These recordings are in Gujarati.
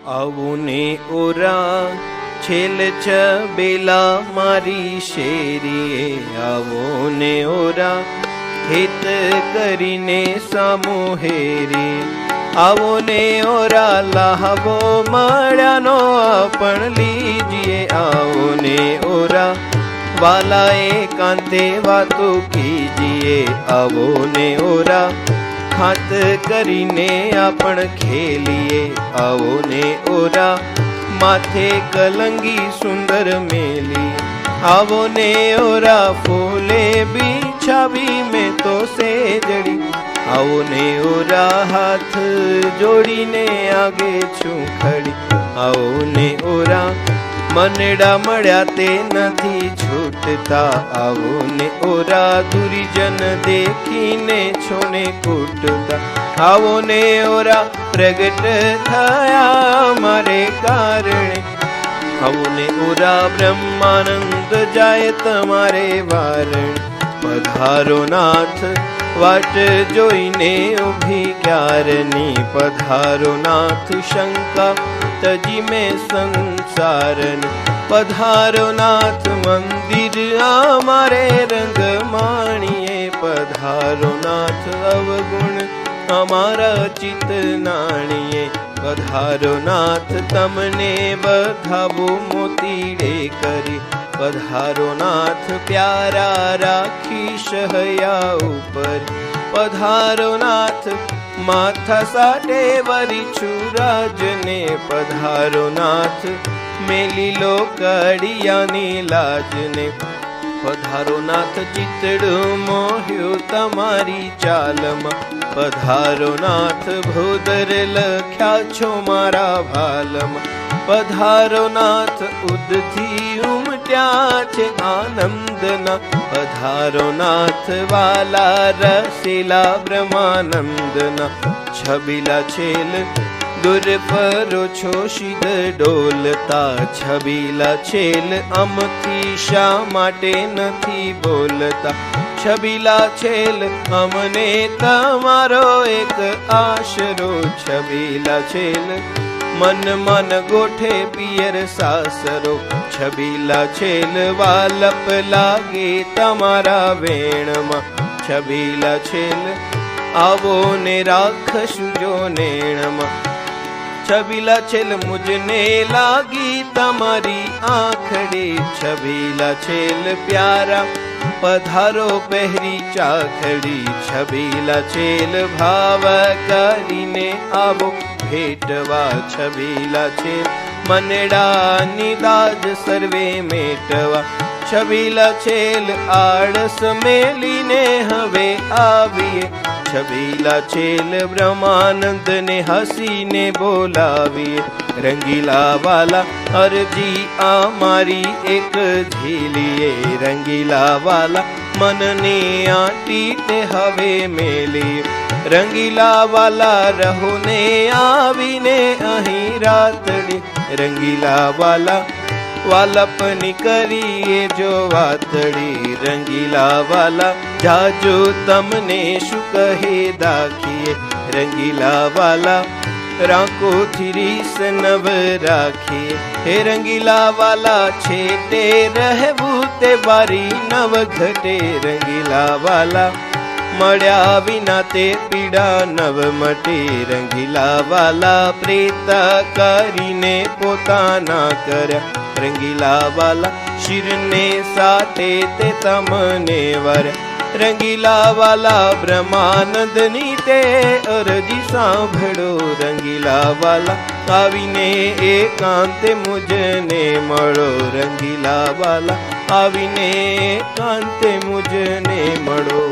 આવું ને ઓરા છેલ છબેલા મારી શેરીએ, આવો ને ઓરા હેત કરીને સામુહેરી, આવો ને ઓરા લાહવો મળ્યાનો પણ લીજીએ, આવો ને ઓરા વાલા એકાંતે વાતો કીજીએ, આવો ને ઓરા ખાત કરીને આપણ ખેલીએ, આવો ને ઓરા માથે કલંગી સુંદર મેલી, આવો ને ઓરા ફૂલે બિછાવી મેં તો સેજડી, આવો ને ઓરા હાથ જોડીને આગે છું ખડી, આવો ને ઓરા મનડા મળ્યા તે નથી છૂટતા, આવો ને ઓરા દુરીજન દેખીને છોને કૂટતા, આવો ને ઓરા પ્રગટ થયા મારે કારણે, આવો ને ઓરા બ્રહ્માનંદ જાય તમારે વારણે, પધારો નાથ વાટ જોઈને ઊભી ક્યારની, પધારો નાથ શંકા તજી મેં સંસારની, પધારો નાથ મંદિર અમારે રંગ માણીએ, પધારો નાથ અવગુણ અમારા ચિત્ત નાણીએ, પધારો નાથ તમને વધાવો મોતીડે કરી, પધારો નાથ પ્યારા રાખી શહયા ઉપર, પધારો નાથ માથા સાટે વરી છુરાજને, પધારો નાથ મેલી લો કડિયાની લાજને, પધારો નાથ ચિતડું મોહ્યું તમારી ચાલમાં, પધારો નાથ ભૂદર લખ્યા છો મારા ભાલમાં, પધારો નાથ ઉદથી ઉમટ્યા છે આનંદના, પધારો નાથ વાલા રસીલા બ્રહ્માનંદના, છબીલા છેલ દુર પરો છો શિદ ડોલતા, છબીલા છેલ અમથી શા માટે નથી બોલતા, છબીલા છેલ અમને તમારો એક આશરો, છબીલા છેલ મન મન ગોઠે પિયર સાસરો, છબીલા છેલ વાલપ લાગે તમારા વેણમાં, છબીલા છેલ આવો ને રાખશું જો નેણમાં, છબીલા છેલ મુજને લાગી તમારી આંખડી, છબીલા છેલ પ્યારા પધારો પહેરી ચાખડી, છબીલા છેલ ભાવ કરીને આવો ભેટવા, છબીલા છેલ મનડાની દાજ સર્વે મેટવા, છબીલા છેલ આળસ મેલીને હવે આવીએ, છબીલા છેલ બ્રહ્માનંદ ને હસીને બોલાવીએ, રંગીલા વાલા અરજી અમારી એક ઝીલીએ, રંગીલા વાલા મનને આંટી તે હવે મેલીએ, રંગીલા વાલા રહો ને આવીને અહીં રાતડી, રંગીલા વાલા વાલપની કરીએ જો વાતડી, રંગીલા વાલા જાજો તમને શું કહે દાખીએ, રંગીલા વાલા રાંકોથી રીસ નવ રાખીએ, હે રંગીલા વાલા છેટે રહેવું તે બારી નવ ઘટે, રંગીલા વાલા મળ્યા વિના તે પીડા નવ મટે, રંગીલા વાલા પ્રેત કરીને પોતાના કર્યા, રંગીલા વાલા શિરને સાટે તે તમને વર્યા, રંગીલા વાલા બ્રહ્માનંદની તે અરજી સાંભળો, રંગીલા વાલા આવીને એકાંતે મુજને મળો, રંગીલા વાલા આવીને એકાંતે મુજને મળો.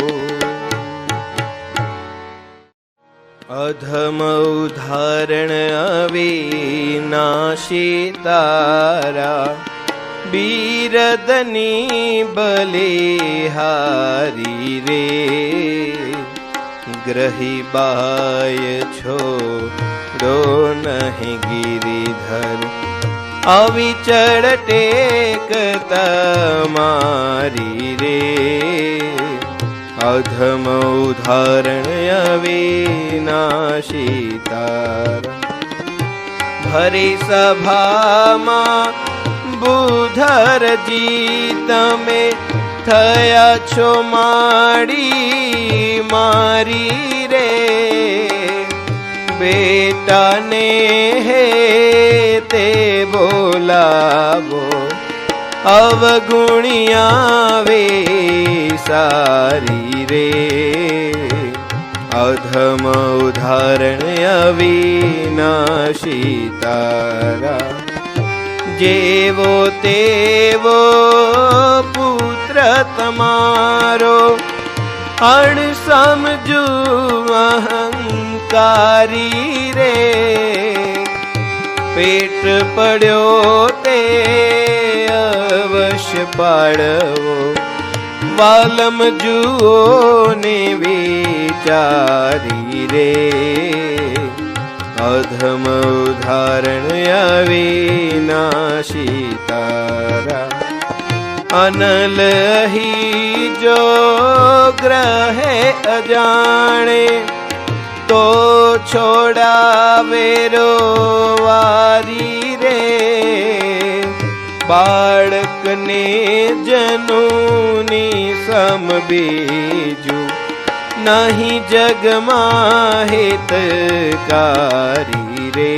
અધમ ઉદાહરણ અવિનાશી તારા, બીરદની બલિહારી રે, ગ્રહી બાય છોડો નહીં ગિરિધર, અવિચળ ટેક તમારી રે, અધમ ઉદાહરણ અવિનાશી તારા, હરિ સભામાં બુધરજી તમે થયા છો માડી મારી રે, બેટાને હે તે બોલાવો અવગુણિયા વે સારી રે, અધમ ઉદાહરણ અવિનાશી તારા, જેવો તેવો પુત્ર તમારો અણસમજુ અહંકારી રે, પેટ પડ્યો તે અવશ્ય પાડવો વાલમ જુઓ ને વિચારી રે, અધમ ઉદાહરણ અવિનાશી તારા, અનલ હી જો ગ્રહે અજાણે તો છોડાવે રોવારી રે, બાળકને જનુની સમ બીજું નહીં જગમાં હિતકારી રે,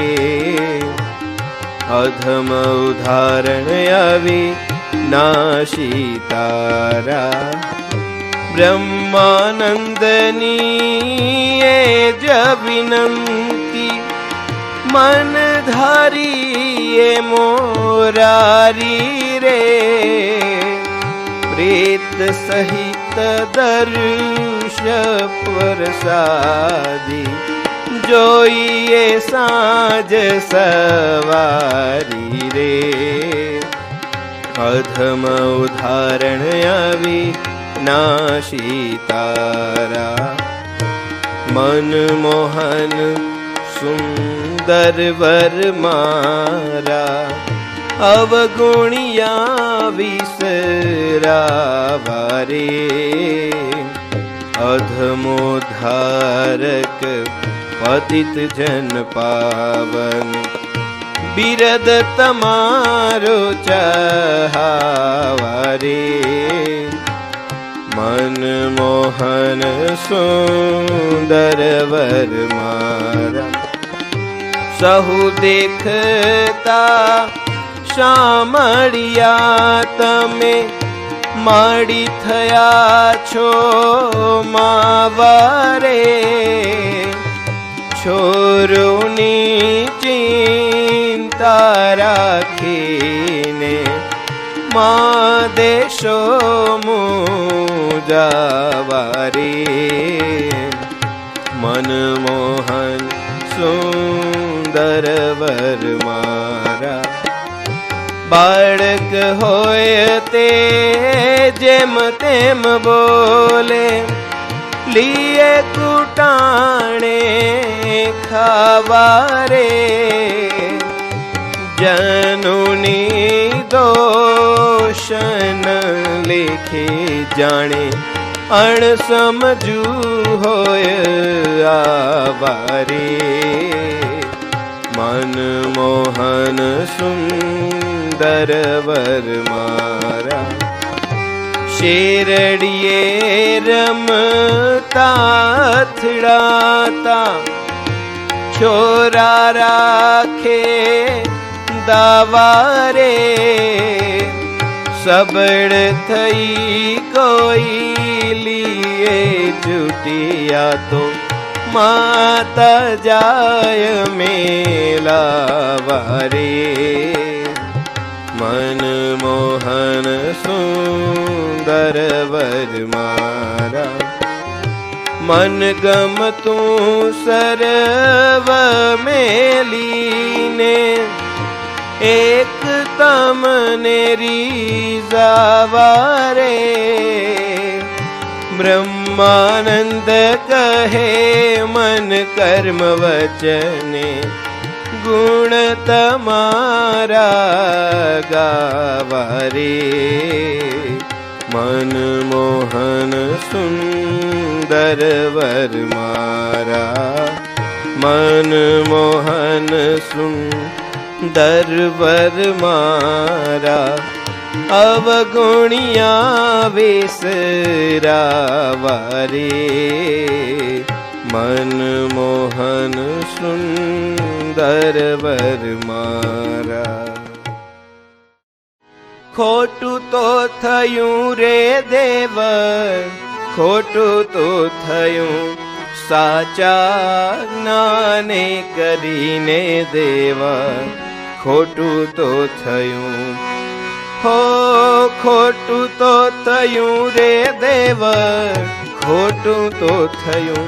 અધમ ઉદાહરણ અવિનાશી તારા, બ્રહ્માનંદની એ જ વિનંતી મન ધારી એ મોરારી રે, પ્રેત સહિત દર્શ પ્રસાદી જોઈએ સાંજ સવારી રે, અધમ ઉદાહરણ અવિનાશી તારા, મનમોહન સુંદર વર મારા અવગુણિયા વિસરાવા રે, અધમોદ્ધારક પતિત જન પાવન બિરદ તમારો ચાહવા રે, મનમોહન સુંદર વર મારા સહુ દેખતા શામળિયા તમે માડી થયા છો માવારે, છોરુની ચિંતા રાખીને મા દેશો મુજાવારે, મનમોહન સુંદર વર મારા, બાળક હોય તે જેમ તેમ બોલે લીએ કુટાણે ખાવારે, જનુની દોષન લેખે જાણે અણસમજુ હોય આવારે, મનમોહન સુંદર વર મારા, શેરડીએ રમતા અથડાતા છોરા રાખે દાવારે, સબળ થઈ કોઈ લીએ છૂટિયા તો માતા જાય મેલાવારે, મનમોહન સુંદર વર મારા, મન ગમતું સર્વ મેલીને એક તમને રીઝાવારે, બ્રહ્માનંદ કહે મન કર્મ વચને ગુણ તમારા ગાવારે, મનમોહન સુંદર વર મારા, મનમોહન સુંદર દરબર મારા અવગુણિયા વિસરાવા રે મનમોહન સુંદર વર મારા. ખોટું તો થયું રે દેવ, ખોટું તો થયું સાચા જ્ઞાને કરીને દેવા, ખોટું તો થયું હો, ખોટું તો થયું રે દેવ, ખોટું તો થયું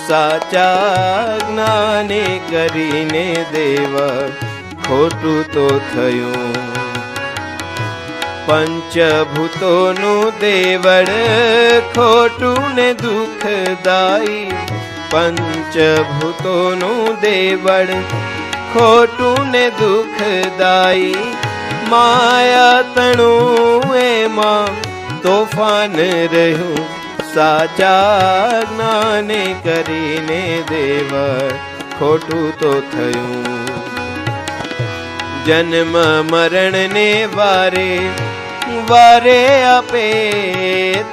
સાચા જ્ઞાને કરીને દેવા, ખોટું તો થયું. પંચભૂતોનું દેવળ ખોટું ને દુઃખદાયી, પંચભૂતોનું દેવળ ખોટું ને દુઃખદાયી, માયા તણું એમાં તોફાન રહ્યું સાચા જ્ઞાને કરીને દેવા, ખોટું તો થયું. જન્મ મરણ ને વારે વારે આપે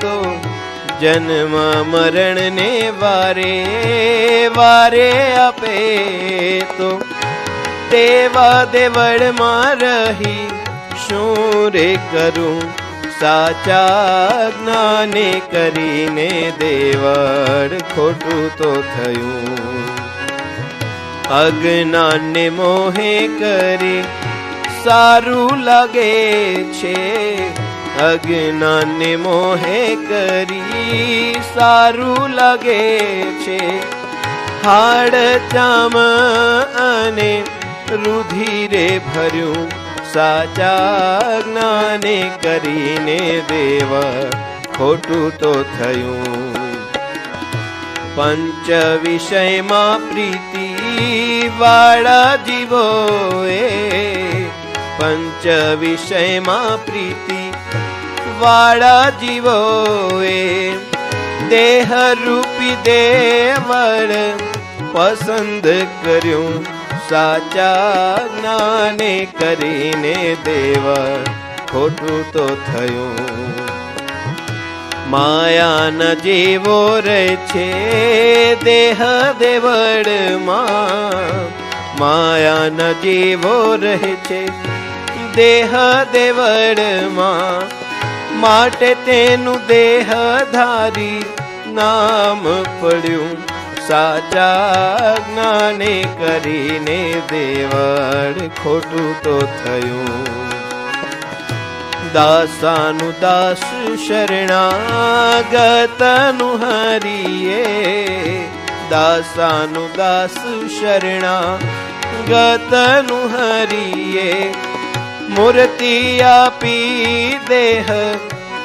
તો, જન્મ મરણ ને વારે વારે આપે તો, તેવા દેવળમાં રહી શું રે કરું સાચા જ્ઞાને કરીને દેવળ, ખોટું તો થયું. અજ્ઞાનને મોહે કરી સારું લાગે છે, અજ્ઞાનને મોહે કરી સારું લાગે છે, હાડ ચામ અને રુધિરે ભર્યું સાચા જ્ઞાને કરીને દેવા, ખોટું તો થયું. પંચ વિષયમાં પ્રીતિ વાળા જીવો એ, પંચ વિષયમાં પ્રીતિ વાળા જીવો એ, દેહ રૂપી દેવળ પસંદ કર્યું સાચા જ્ઞાને કરીને દેવા, ખોટું તો થયું. માયા ન જેવો રહે છે દેહ દેવળમાં, માયા ન જેવો રહે છે દેહ દેવળમાં, માટે તેનું દેહધારી નામ પડ્યું સાચા જ્ઞાને કરીને દેવળ, ખોટું તો થયું. દાસાનું દાસ શરણાગતનું હરિએ, દાસાનું દાસ શરણાગતનું હરિએ, મૂર્તિ આપી દેહ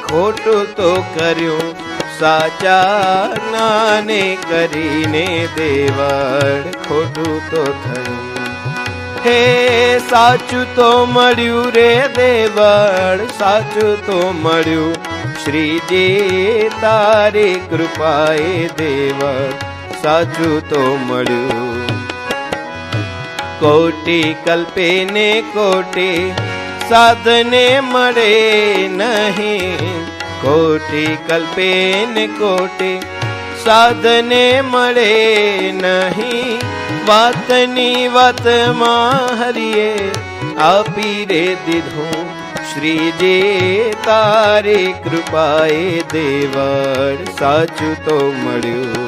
ખોટું તો કર્યું સાચા જ્ઞાને કરીને દેવળ, ખોટું તો થયું. હે સાચું તો મળ્યું રે દેવળ, સાચું તો મળ્યું શ્રીજી તારી કૃપાએ દેવળ, સાચું તો મળ્યું. કોટી કલ્પે ને કોટી સાધને મળે નહીં, કોટી કલ્પે ને કોટી સાધને મળે નહીં, વાતની વાતમાં હરિએ આપી રે દીધું શ્રીજી તારી કૃપાએ દેવળ, સાચું તો મળ્યું.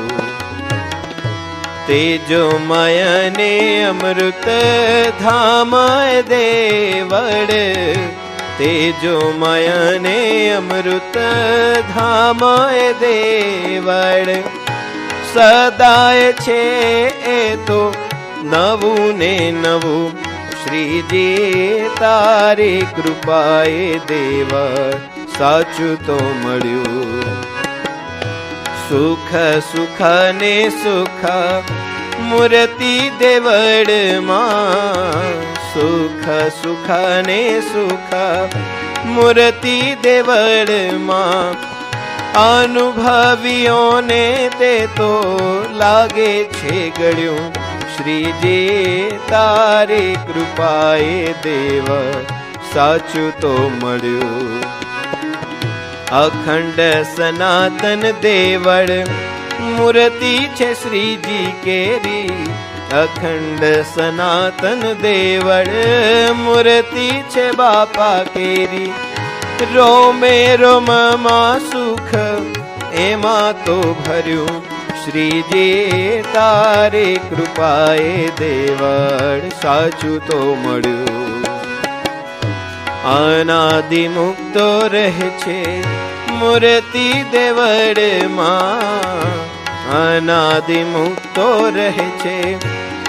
તેજોમય ને અમૃત ધામ દેવળ, તેજોમય ને અમૃત ધામ દેવળ, સદાય છે એ તો નવું ને નવું શ્રીજી તારી કૃપાએ દેવળ, સાચું તો મળ્યું. સુખ સુખ ને સુખ મૂર્તિ દેવળમાં, સુખ સુખ ને સુખ મૂર્તિ દેવળમાં, અનુભવીઓને તે તો લાગે છે ગળ્યું શ્રીજી તારી કૃપાએ દેવ સાચું તો મળ્યું. અખંડ સનાતન દેવળ મૂર્તિ છે શ્રીજી કેરી. અખંડ સનાતન દેવળ મૂર્તિ છે બાપા કેરી. રોમે રોમમાં સુખ એમાં તો ભર્યું. શ્રીજી તારી કૃપાએ દેવળ સાચું તો મળ્યું. અનાદિ મુક્તો રહે છે મૂર્તિ દેવળમાં. અનાદિ મુક્તો રહે છે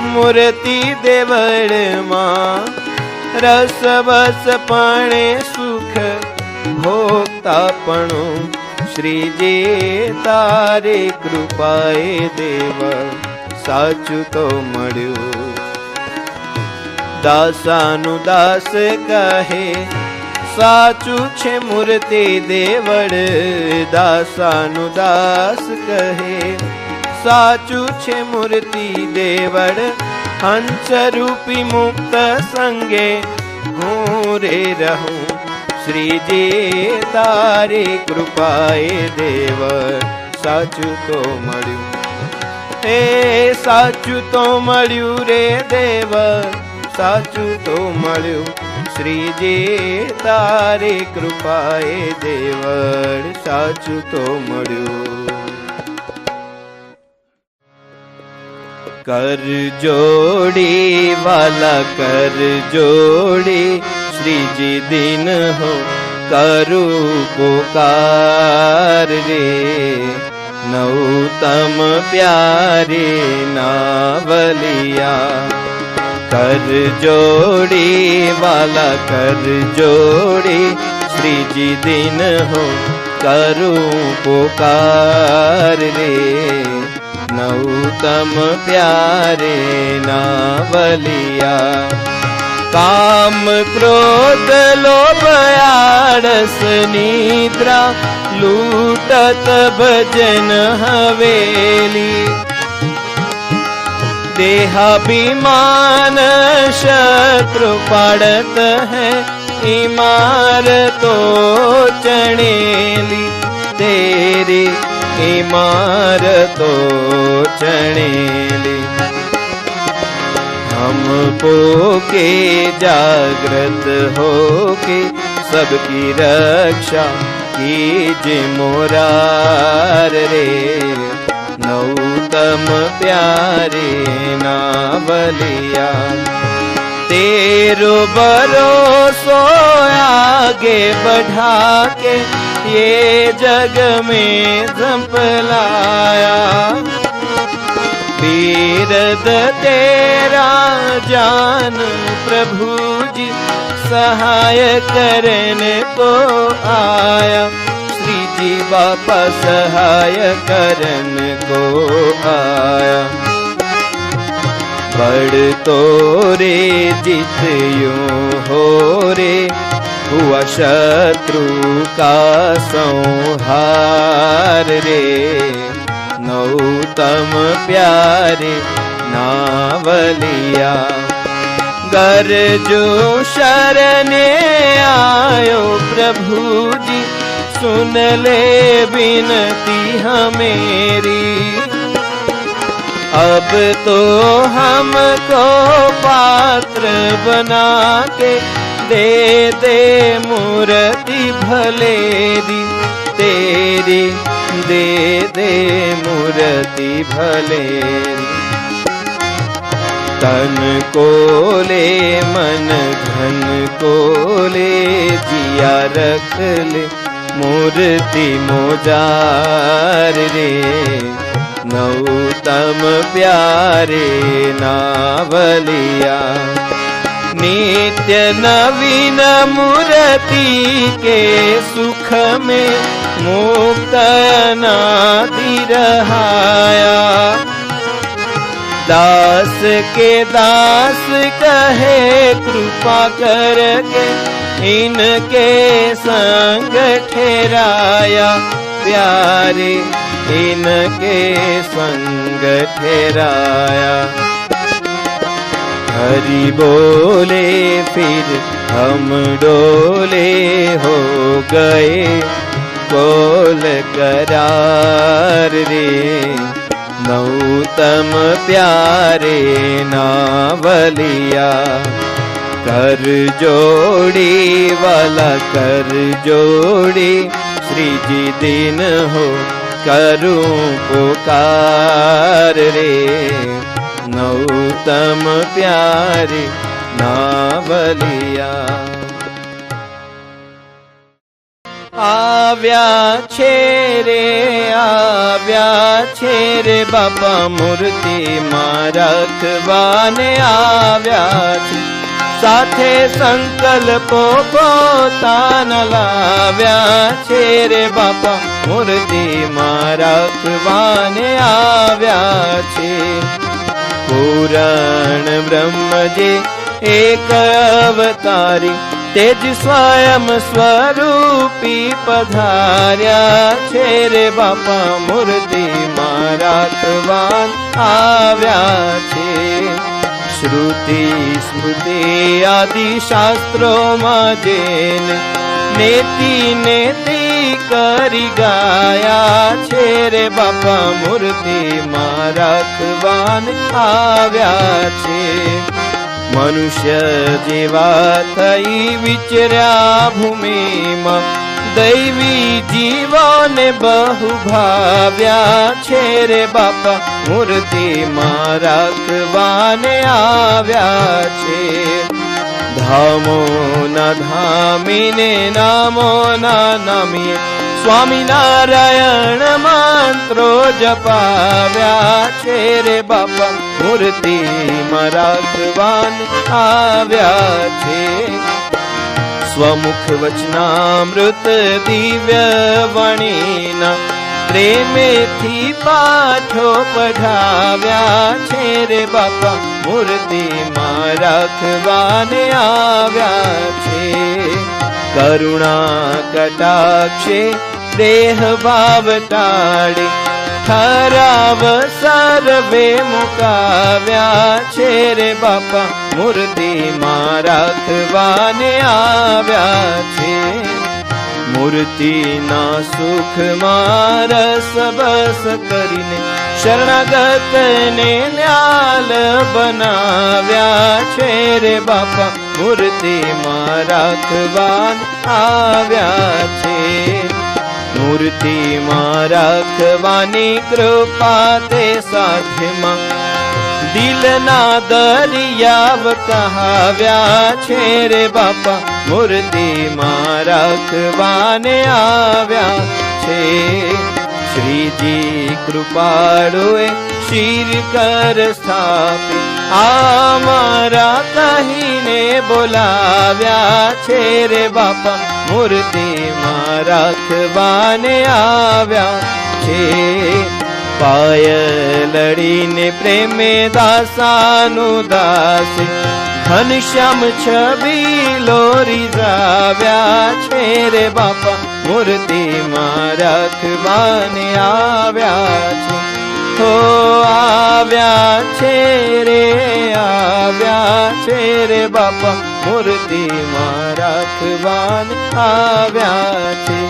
મૂર્તિ દેવળમાં. રસ બસ પાણે સુખ ભોગતાપણું. શ્રીજી તારી કૃપાએ દેવળ સાચું તો મળ્યું. દાસાનું દાસ કહે સાચું છે મૂર્તિ દેવળ. દાસાનું દાસ કહે સાચું છે મૂર્તિ દેવળ. હંસરૂપી મુક્ત સંગે હું રે રહું. શ્રીજી તારી કૃપાએ દેવળ સાચું તો મળ્યું. એ સાચું તો મળ્યું રે દેવળ સાચું તો મળ્યું. શ્રીજી તારી કૃપાએ દેવળ સાચું તો મળ્યું. કર જોડી વાલા કર જોડી. શ્રીજી દિન હો કરું પુકાર રે. નૌતમ પ્યારે નાવલિયા. કર જોડી વાલા કર જોડી. શ્રીજી દિન હો કરું પુકાર રે. નૌતમ પ્યારે નાવલિયા. કામ ક્રોધ લોભ આળસ નિદ્રા લૂટત ભજન હવેલી. देहाभिमान शत्रु पड़त है इमारतो चढ़ेली तेरी इमारतो चढ़ेली। हमको के जागृत हो के सबकी रक्षा कीजे मोरार रे। नौतम प्यारे नावलिया तेरो भरोसो आगे बढ़ा के ये जग में झंपलाया। पीरद तेरा जान प्रभु जी सहाय करने को आया। श्री जी बापा सहाय करन को आया। बड़ तो रे जित यूं हो रे हुआ शत्रु का संहार रे। नौतम प्यारे नावलिया गर जो शरणे आयो प्रभु जी सुन ले विनती हमेरी। अब तो हमको पात्र बना के दे दे मूर्ति भलेरी तेरी दे दे मूर्ति भलेरी। तन को ले मन धन को ले जिया रख ले मूर्ति मोजार रे। नौतम प्यारे नावलिया नित्य नवीन मूर्ति के सुख में मुक्त अनादि रहाया। दास के दास कहे कृपा करके इनके संग ठहराया। प्यारे इनके संग ठहराया। हरि बोले फिर हम डोले, हो गए बोल करार रे। नौतम प्यारे नावलिया, कर जोड़ी वाला कर जोड़ी, श्री जी दिन हो करूं पुकार रे। नौतम प्यारे नावलिया, આવ્યા છે રે બાપા મૂર્તિ માં રખવાને આવ્યા છે, સાથે સંકલ્પો પોતાના લાવ્યા છે રે બાપા મૂર્તિ માં રખવાને આવ્યા છે। પુરાણ બ્રહ્મજે એક અવતારી, तेज स्वयं स्वरूपी पधार्या छे रे बापा मूर्ति मां राखवान आव्या छे। श्रुति स्मृति आदि शास्त्रों मां जेन नेति नेति करी गाया छे रे बापा मूर्ति मां राखवान आव्या छे। मनुष्य जेवा थई विचर्या भूमि में, दैवी जीवोने बहु भाव्या छे रे बापा मूर्ति मां राखवाने आव्या छे। धामो ना धामीने नामो ना नामीए, स्वामी नारायण मंत्रो जपाव्या छे रे बापा मूर्ति मां राखवान आव्या छे। स्वमुख वचनामृत दिव्य वाणीना, प्रेमे थी पाठो पढ़ाव्या छे रे बापा मूर्ति मां राखवाने आव्या छे। करुणा कटाक्षे देह भाव टाळी, ठराव सर्वे मुकाव्या छे रे बापा मूर्ति मां राखवाने आव्या छे। मूर्ति ना सुख मां रस बस करीने, शरणागत ने न्याल बनाव्या छे रे बापा मूर्ति मां राखवान आव्या छे। मूर्ति मां राखवानी कृपा ते साध्य मां, दिलना दरियाव कहाव्या छे रे बापा मूर्ति मां राखवाने आव्या छे। श्रीजी कृपाळुए शीर कर स्थापी, आमारा कहीने बोलाव्या छे रे बापा मूर्ति मां राखवाने आव्या छे। पायलड़ीने प्रेमे दासानु दासे, घनश्याम छवि लोरी जाव्या छे रे बापा मूर्ति मां राखवाने आव्या छे। हो आव्या छे रे बापा मूर्ति मां राखवाने आव्या छे।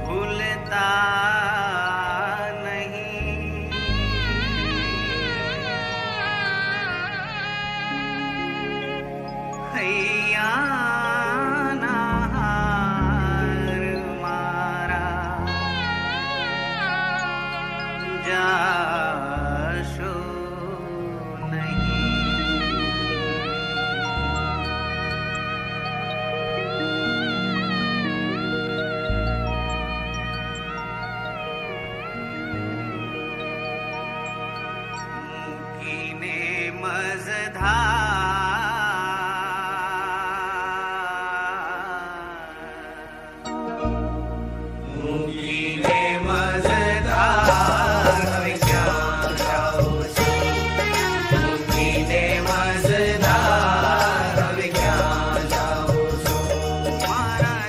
भूलता नहीं हैया नाहार मारा जाशु મૂકીને મજધાર હવે ક્યાં જાઉં છું? મૂકીને મજધાર હવે ક્યાં જાઉં છું? મારા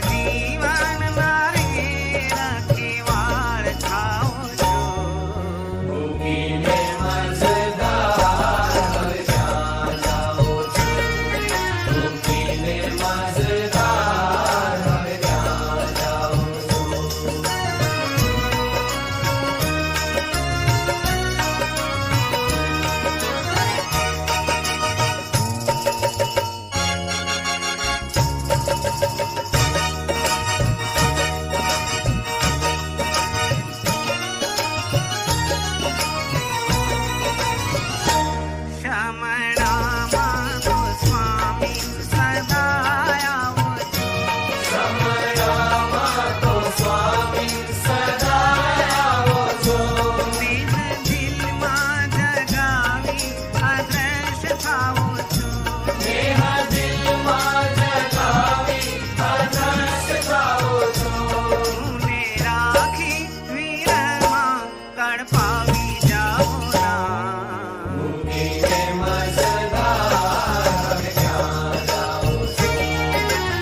જીવનના રે રખેવાળ થાઉં છું. મૂકીને મજધાર હવે ક્યાં જાઉં છું? મૂકીને મજધાર હવે ક્યાં જાઉં છું? શમણામાં તો સ્વામી સદા આવો છો. શમણામાં તો સ્વામી સદા આવો છો. દિલ દિલમાં જગાવી અદ્રશ્ય થાવો છો. દેહ દિલમાં જગાવી અદ્રશ્ય થાવો છો. ઊને રાખી વિરહમાં તડપાવી જાઓ ના. મૂકીને મજધાર હવે ક્યાં જાઉં છું?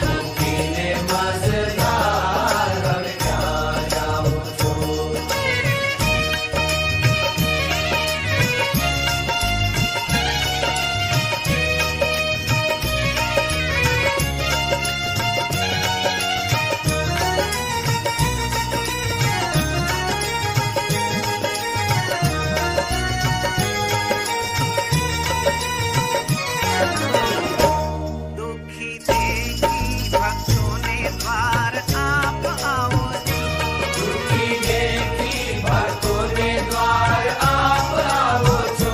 મૂકીને મજધાર હવે ક્યાં જાઉં છું? દુઃખી દેખી ભક્તોને દ્વાર આપ આવો છો. દુઃખી દેખી ભક્તોને દ્વાર આપ આવો છો.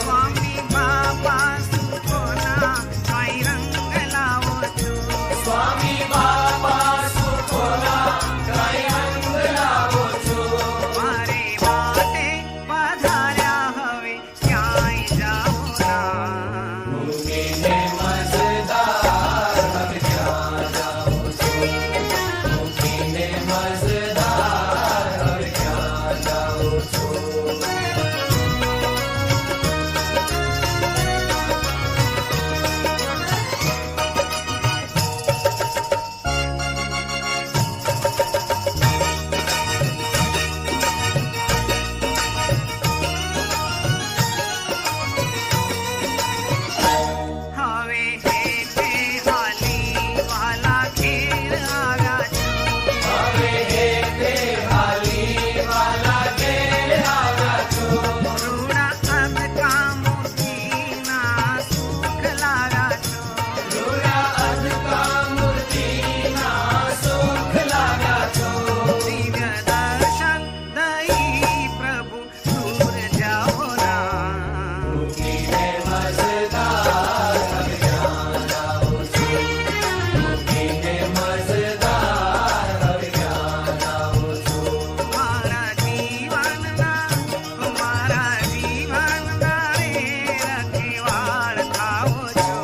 સ્વામી બાપા સુખોના કઈ રંગ લાવો છો. સ્વામી બાપા સુખોના કઈ રંગ લાવો છો. મારે વાટે પધાર્યા હવે ક્યાંય જાઓ ના. મૂકીને મજધાર હવે ક્યાં જાઉં છું? મૂકીને મજધાર હવે ક્યાં જાઉં છું? હવે હેઠે હાલી વાલા ઘેર આવ્યા છો. હવે હેઠે હાલી વાલા ઘેર આવ્યા છો. રૂડા અધકા મૂર્તિના સુખ લાગ્યા છો. રૂડા અધકા મૂર્તિના સુખ લાગ્યા છો. દિવ્ય દર્શન દઈ પ્રભુ દૂર જાઓ ના. મૂકીને મજધાર હવે ક્યાં જાઉં છું? મૂકીને મજધાર હવે ક્યાં જાઉં છું? મારા જીવનના રે રખેવાળ થાઓ છો.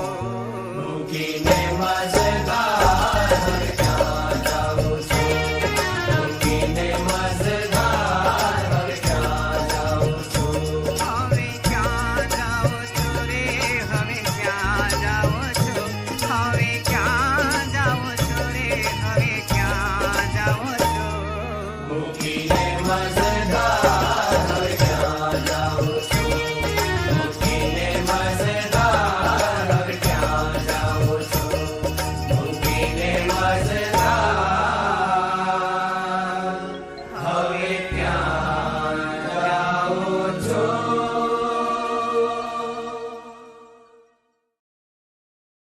મૂકીને મજધાર હવે ક્યાં જાઉં છું? મૂકીને મજધાર હવે ક્યાં જાઉં છું? હવે ક્યાં જાઓ છો રે? હવે ક્યાં જાઓ છો? હવે ક્યાં જાઓ છો રે? હવે ક્યાં જાઓ છો? મૂકીને મજધાર હવે ક્યાં જાઉં છું? મૂકીને મજધાર હવે ક્યાં જાઉં છું? મૂકીને મજધાર